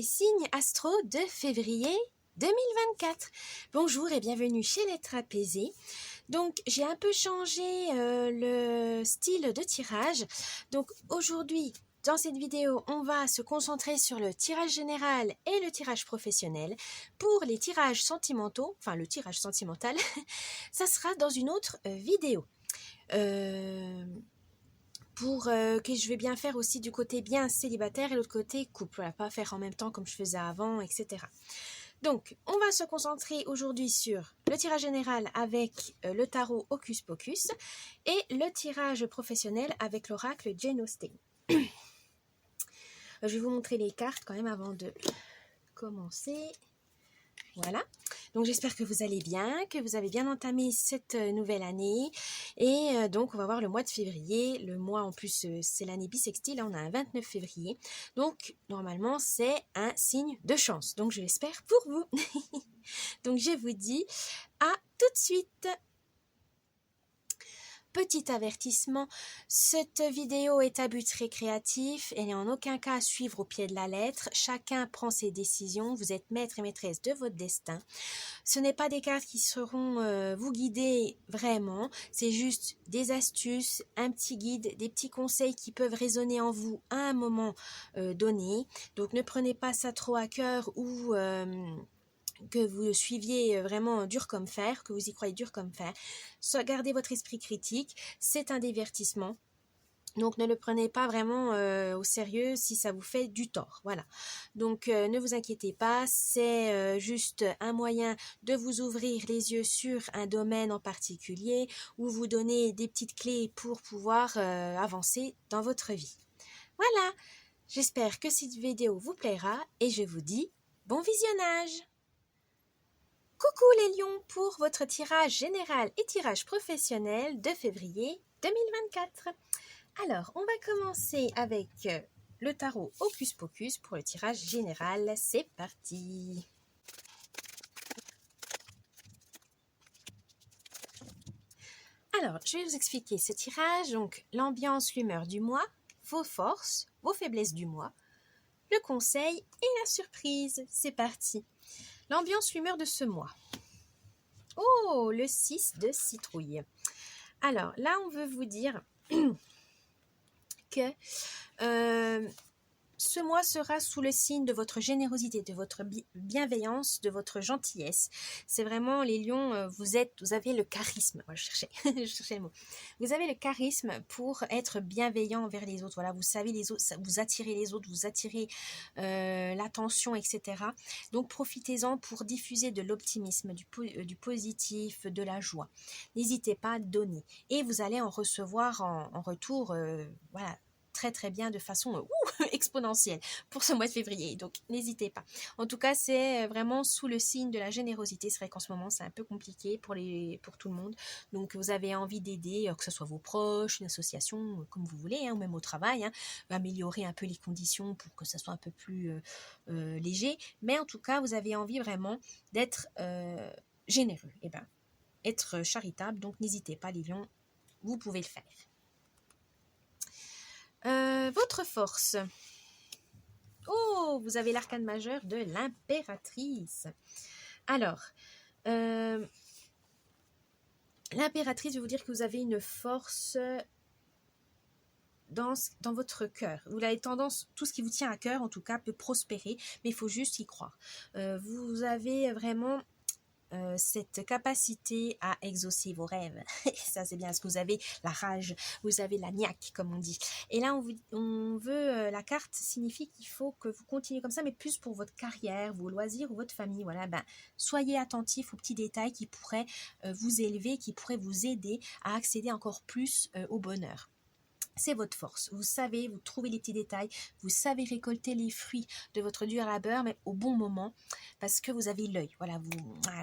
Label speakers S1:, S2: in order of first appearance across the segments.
S1: les signes astro de février 2024. Bonjour et bienvenue chez l'être apaisé. Donc j'ai un peu changé le style de tirage. Donc aujourd'hui, dans cette vidéo, on va se concentrer sur le tirage général et le tirage professionnel. Pour les tirages sentimentaux, enfin le tirage sentimental, ça sera dans une autre vidéo. Que je vais bien faire aussi du côté bien célibataire et l'autre côté couple, voilà, pas faire en même temps comme je faisais avant, etc. Donc, on va se concentrer aujourd'hui sur le tirage général avec le tarot Hocus Pocus et le tirage professionnel avec l'oracle Jane Austen. Je vais vous montrer les cartes quand même avant de commencer. Voilà, donc j'espère que vous allez bien, que vous avez bien entamé cette nouvelle année. Et donc on va voir le mois de février. Le mois en plus c'est l'année bissextile, là on a un 29 février. Donc normalement c'est un signe de chance, donc je l'espère pour vous. Donc je vous dis à tout de suite. Petit avertissement, cette vidéo est à but récréatif et n'est en aucun cas à suivre au pied de la lettre. Chacun prend ses décisions, vous êtes maître et maîtresse de votre destin. Ce n'est pas des cartes qui seront vous guider vraiment, c'est juste des astuces, un petit guide, des petits conseils qui peuvent résonner en vous à un moment donné. Donc ne prenez pas ça trop à cœur ou que vous suiviez vraiment dur comme fer, que vous y croyez dur comme fer. Soit gardez votre esprit critique, c'est un divertissement. Donc ne le prenez pas vraiment au sérieux si ça vous fait du tort. Voilà. Donc ne vous inquiétez pas, c'est juste un moyen de vous ouvrir les yeux sur un domaine en particulier ou vous donner des petites clés pour pouvoir avancer dans votre vie. Voilà. J'espère que cette vidéo vous plaira et je vous dis bon visionnage. Coucou les lions pour votre tirage général et tirage professionnel de février 2024. Alors, on va commencer avec le tarot Hocus Pocus pour le tirage général. C'est parti. Alors, je vais vous expliquer ce tirage. Donc, l'ambiance, l'humeur du mois, vos forces, vos faiblesses du mois, le conseil et la surprise. C'est parti. L'ambiance, l'humeur de ce mois. Oh, le 6 de citrouille. Alors, là, on veut vous dire que ce mois sera sous le signe de votre générosité, de votre bienveillance, de votre gentillesse. C'est vraiment, les lions, vous avez le charisme. Voilà, je cherchais le mot. Vous avez le charisme pour être bienveillant envers les autres. Voilà, vous savez les autres, vous attirez les autres, vous attirez l'attention, etc. Donc profitez-en pour diffuser de l'optimisme, du positif, de la joie. N'hésitez pas à donner. Et vous allez en recevoir en retour, voilà, très bien de façon exponentielle pour ce mois de février, donc n'hésitez pas. En tout cas, c'est vraiment sous le signe de la générosité. C'est vrai qu'en ce moment c'est un peu compliqué pour tout le monde, donc vous avez envie d'aider, que ce soit vos proches, une association, comme vous voulez, ou même au travail, améliorer un peu les conditions pour que ça soit un peu plus léger, mais en tout cas vous avez envie vraiment d'être généreux, et être charitable, donc n'hésitez pas les lions, vous pouvez le faire. Votre force. Oh, vous avez l'arcane majeur de l'impératrice. Alors, l'impératrice, je vais vous dire que vous avez une force dans votre cœur. Vous avez tendance, tout ce qui vous tient à cœur, en tout cas, peut prospérer, mais il faut juste y croire. Vous avez vraiment cette capacité à exaucer vos rêves. Ça c'est bien, parce que vous avez la rage, vous avez la niaque comme on dit. Et là on veut, la carte signifie qu'il faut que vous continuez comme ça, mais plus pour votre carrière, vos loisirs ou votre famille. Voilà, soyez attentifs aux petits détails qui pourraient vous élever, qui pourraient vous aider à accéder encore plus au bonheur. C'est votre force. Vous savez, vous trouvez les petits détails, vous savez récolter les fruits de votre dur labeur, mais au bon moment, parce que vous avez l'œil. Voilà,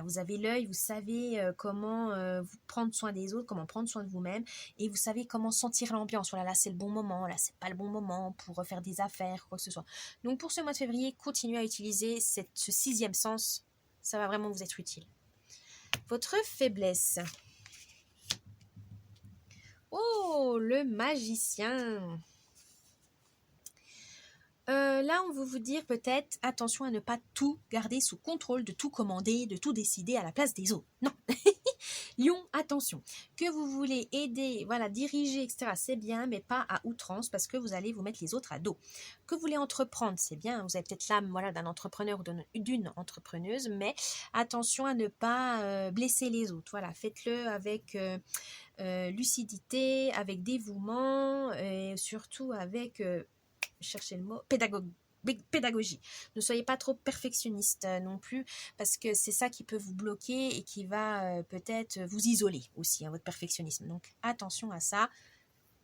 S1: vous avez l'œil, vous savez comment vous prendre soin des autres, comment prendre soin de vous-même, et vous savez comment sentir l'ambiance. Voilà, là c'est le bon moment, là c'est pas le bon moment pour refaire des affaires, quoi que ce soit. Donc pour ce mois de février, continuez à utiliser ce sixième sens, ça va vraiment vous être utile. Votre faiblesse. Oh, le magicien. là, on veut vous dire peut-être, attention à ne pas tout garder sous contrôle, de tout commander, de tout décider à la place des autres. Non. Lion, attention. Que vous voulez aider, voilà, diriger, etc., c'est bien, mais pas à outrance parce que vous allez vous mettre les autres à dos. Que vous voulez entreprendre, c'est bien. Vous avez peut-être l'âme, voilà, d'un entrepreneur ou d'une entrepreneuse, mais attention à ne pas blesser les autres. Voilà, faites-le avec lucidité, avec dévouement et surtout avec, cherchez le mot, pédagogie. Ne soyez pas trop perfectionniste non plus parce que c'est ça qui peut vous bloquer et qui va peut-être vous isoler aussi, hein, votre perfectionnisme. Donc attention à ça,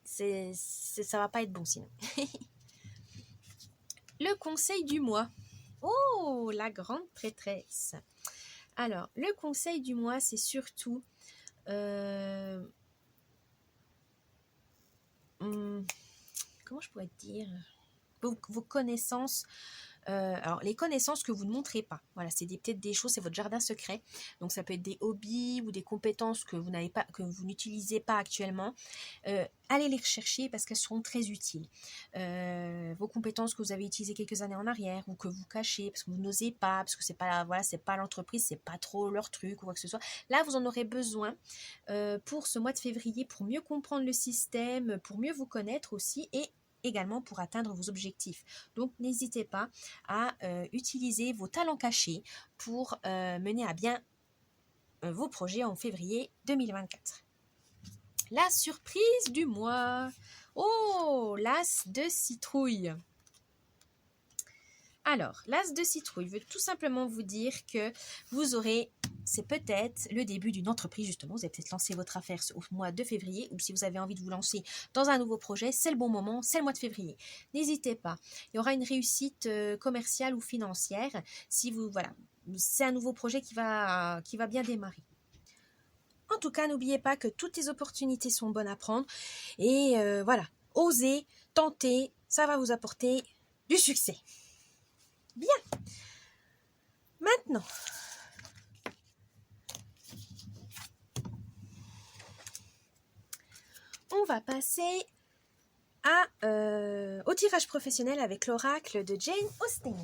S1: ça va pas être bon sinon. Le conseil du mois. Oh, la grande prêtresse. Alors, le conseil du mois, c'est surtout comment je pourrais te dire, vos connaissances, alors les connaissances que vous ne montrez pas, voilà, c'est peut-être des choses, c'est votre jardin secret, donc ça peut être des hobbies ou des compétences que vous n'avez pas, que vous n'utilisez pas actuellement, allez les rechercher parce qu'elles seront très utiles. Vos compétences que vous avez utilisées quelques années en arrière ou que vous cachez parce que vous n'osez pas, parce que c'est pas, voilà, c'est pas l'entreprise, c'est pas trop leur truc ou quoi que ce soit, là vous en aurez besoin pour ce mois de février, pour mieux comprendre le système, pour mieux vous connaître aussi et également pour atteindre vos objectifs. Donc n'hésitez pas à utiliser vos talents cachés pour mener à bien vos projets en février 2024. La surprise du mois. Oh, l'as de citrouille. Alors, l'as de citrouille veut tout simplement vous dire que vous aurez, c'est peut-être le début d'une entreprise justement, vous avez peut-être lancé votre affaire au mois de février ou si vous avez envie de vous lancer dans un nouveau projet, c'est le bon moment, c'est le mois de février. N'hésitez pas, il y aura une réussite commerciale ou financière si vous, voilà, c'est un nouveau projet qui va bien démarrer. En tout cas, n'oubliez pas que toutes les opportunités sont bonnes à prendre et voilà, osez, tentez, ça va vous apporter du succès. Bien. Maintenant, on va passer au tirage professionnel avec l'oracle de Jane Austen.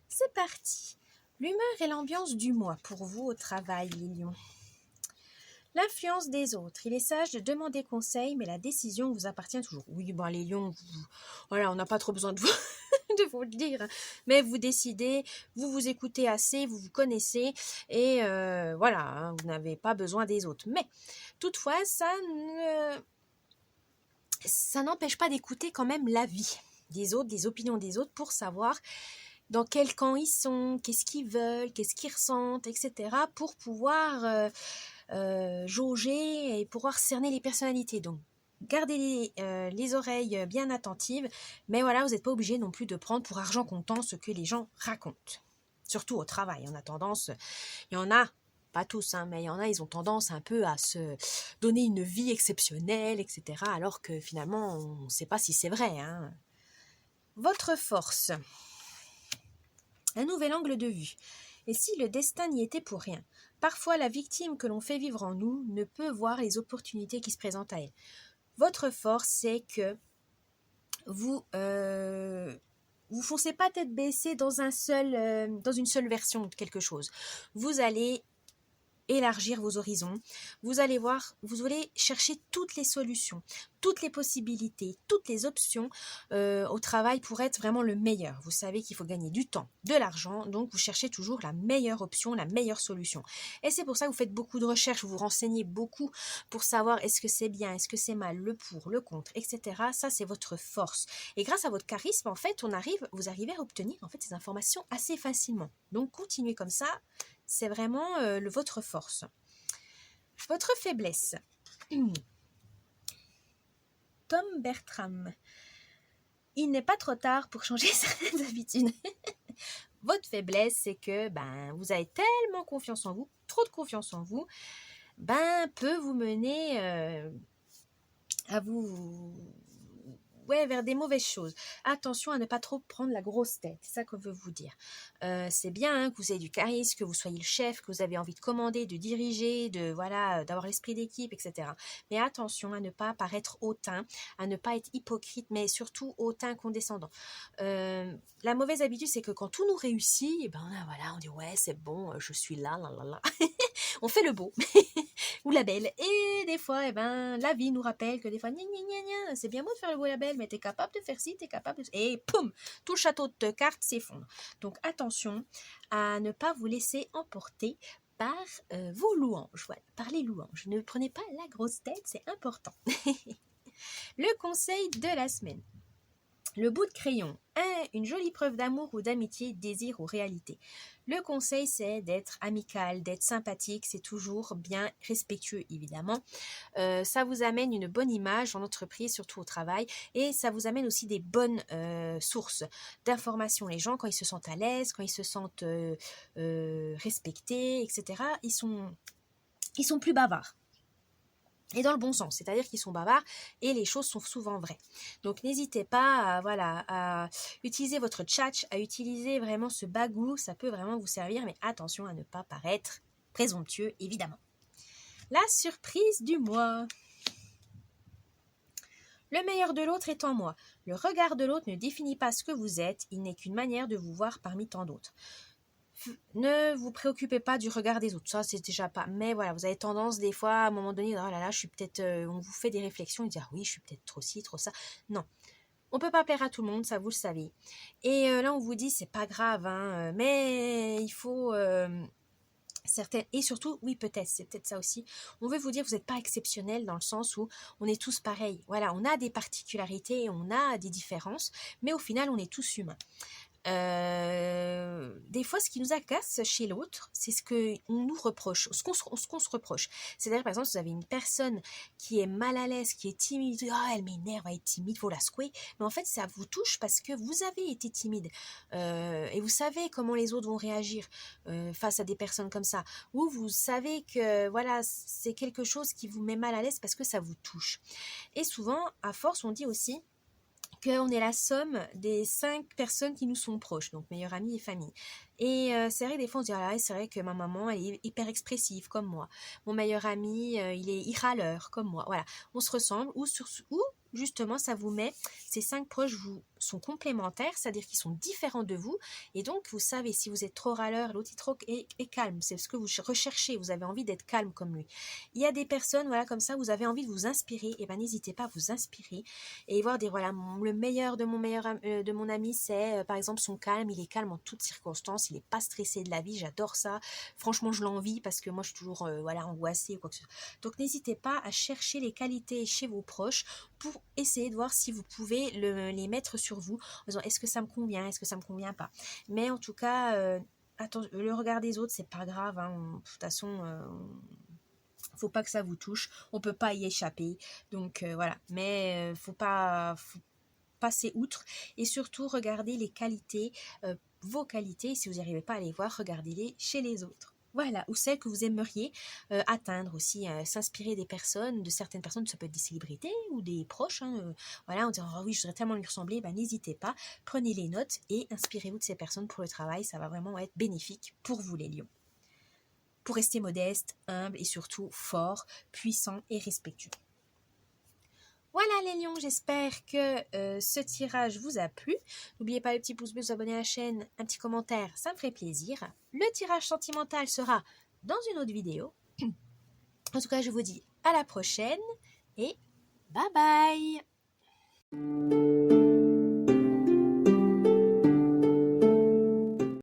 S1: C'est parti. L'humeur et l'ambiance du mois pour vous au travail, les lions. L'influence des autres. Il est sage de demander conseil, mais la décision vous appartient toujours. Oui, bon, les lions, voilà, on n'a pas trop besoin de vous, de vous le dire. Mais vous décidez, vous vous écoutez assez, vous vous connaissez, et voilà, hein, vous n'avez pas besoin des autres. Mais toutefois, ça n'empêche pas d'écouter quand même l'avis des autres, des opinions des autres, pour savoir dans quel camp ils sont, qu'est-ce qu'ils veulent, qu'est-ce qu'ils ressentent, etc. pour pouvoir jauger et pouvoir cerner les personnalités. Donc, gardez les oreilles bien attentives, mais voilà, vous n'êtes pas obligé non plus de prendre pour argent comptant ce que les gens racontent. Surtout au travail, on a tendance, il y en a, pas tous, hein, mais il y en a, ils ont tendance un peu à se donner une vie exceptionnelle, etc. Alors que finalement, on ne sait pas si c'est vrai. Hein. Votre force. Un nouvel angle de vue. Et si le destin n'y était pour rien? Parfois, la victime que l'on fait vivre en nous ne peut voir les opportunités qui se présentent à elle. Votre force, c'est que vous foncez pas tête baissée dans une seule version de quelque chose. Vous allez élargir vos horizons, vous allez chercher toutes les solutions, toutes les possibilités, toutes les options au travail pour être vraiment le meilleur. Vous savez qu'il faut gagner du temps, de l'argent, donc vous cherchez toujours la meilleure option, la meilleure solution. Et c'est pour ça que vous faites beaucoup de recherches, vous vous renseignez beaucoup pour savoir est-ce que c'est bien, est-ce que c'est mal, le pour, le contre, etc. Ça, c'est votre force. Et grâce à votre charisme, en fait, vous arrivez à obtenir en fait ces informations assez facilement. Donc, continuez comme ça. C'est vraiment votre force. Votre faiblesse. Tom Bertram. Il n'est pas trop tard pour changer certaines habitudes. Votre faiblesse, c'est que vous avez tellement confiance en vous, trop de confiance en vous, peut vous mener à vous ouais, vers des mauvaises choses. Attention à ne pas trop prendre la grosse tête, c'est ça qu'on veut vous dire. C'est bien hein, que vous ayez du charisme, que vous soyez le chef, que vous avez envie de commander, de diriger, d'avoir l'esprit d'équipe, etc. Mais attention à ne pas paraître hautain, à ne pas être hypocrite, mais surtout hautain, condescendant. La mauvaise habitude, c'est que quand tout nous réussit, et ben voilà, on dit ouais, c'est bon, je suis là, là, là, là. On fait le beau ou la belle. Et des fois, eh ben, la vie nous rappelle que des fois, gna, gna, gna, gna, c'est bien beau de faire le beau et la belle, mais t'es capable de faire ci, t'es capable de... Et poum, tout le château de cartes s'effondre. Donc attention à ne pas vous laisser emporter par vos louanges, voilà, par les louanges. Ne prenez pas la grosse tête, c'est important. Le conseil de la semaine. Le bout de crayon, une jolie preuve d'amour ou d'amitié, désir ou réalité. Le conseil, c'est d'être amical, d'être sympathique, c'est toujours bien respectueux, évidemment. Ça vous amène une bonne image en entreprise, surtout au travail, et ça vous amène aussi des bonnes sources d'informations. Les gens, quand ils se sentent à l'aise, quand ils se sentent respectés, etc., ils sont plus bavards. Et dans le bon sens, c'est-à-dire qu'ils sont bavards et les choses sont souvent vraies. Donc n'hésitez pas à utiliser votre tchatch, à utiliser vraiment ce bagou, ça peut vraiment vous servir, mais attention à ne pas paraître présomptueux, évidemment. La surprise du mois. Le meilleur de l'autre est en moi. Le regard de l'autre ne définit pas ce que vous êtes, il n'est qu'une manière de vous voir parmi tant d'autres. Ne vous préoccupez pas du regard des autres, ça c'est déjà pas, mais voilà, vous avez tendance des fois à un moment donné, oh là là, je suis peut-être, on vous fait des réflexions et dire oui, je suis peut-être trop ci, trop ça, non, on peut pas plaire à tout le monde, ça vous le savez, et là on vous dit c'est pas grave, hein, mais il faut certaines, et surtout, oui peut-être, c'est peut-être ça aussi, on veut vous dire vous n'êtes pas exceptionnel dans le sens où on est tous pareils, voilà, on a des particularités, on a des différences, mais au final on est tous humains. Des fois, ce qui nous agace chez l'autre, c'est ce qu'on nous reproche, ce qu'on se reproche. C'est-à-dire, par exemple, si vous avez une personne qui est mal à l'aise, qui est timide, elle m'énerve, elle est timide, faut la secouer. Mais en fait, ça vous touche parce que vous avez été timide et vous savez comment les autres vont réagir face à des personnes comme ça. Ou vous savez que voilà, c'est quelque chose qui vous met mal à l'aise parce que ça vous touche. Et souvent, à force, on dit aussi qu'on est la somme des 5 personnes qui nous sont proches, donc meilleurs amis et famille. Et c'est vrai, des fois on se dit, ah, c'est vrai que ma maman elle est hyper expressive comme moi. Mon meilleur ami, il est râleur comme moi. Voilà, on se ressemble ou justement ça vous met, ces 5 proches vous sont complémentaires, c'est-à-dire qu'ils sont différents de vous, et donc vous savez si vous êtes trop râleur, l'autre est calme, c'est ce que vous recherchez, vous avez envie d'être calme comme lui. Il y a des personnes, voilà, comme ça, vous avez envie de vous inspirer, et ben n'hésitez pas à vous inspirer, et voir des, voilà, le meilleur de mon ami, c'est par exemple son calme, il est calme en toutes circonstances, il n'est pas stressé de la vie, j'adore ça, franchement je l'envie, parce que moi je suis toujours voilà, angoissée ou quoi que ce soit. Donc n'hésitez pas à chercher les qualités chez vos proches, pour essayer de voir si vous pouvez les mettre sur vous, en disant est-ce que ça me convient, est-ce que ça me convient pas. Mais en tout cas, le regard des autres, c'est pas grave, hein, de toute façon, faut pas que ça vous touche, on peut pas y échapper, donc voilà, mais faut passer outre, et surtout regardez les qualités, vos qualités, si vous n'y arrivez pas à les voir, regardez-les chez les autres. Voilà, ou celles que vous aimeriez atteindre aussi, s'inspirer des personnes, de certaines personnes, ça peut être des célébrités ou des proches, hein, voilà, on dit oh oui, je voudrais tellement lui ressembler, ben, n'hésitez pas, prenez les notes et inspirez-vous de ces personnes pour le travail, ça va vraiment être bénéfique pour vous les lions. Pour rester modeste, humble et surtout fort, puissant et respectueux. Voilà les lions, j'espère que ce tirage vous a plu. N'oubliez pas le petit pouce bleu, vous abonner à la chaîne, un petit commentaire, ça me ferait plaisir. Le tirage sentimental sera dans une autre vidéo. En tout cas, je vous dis à la prochaine et bye bye.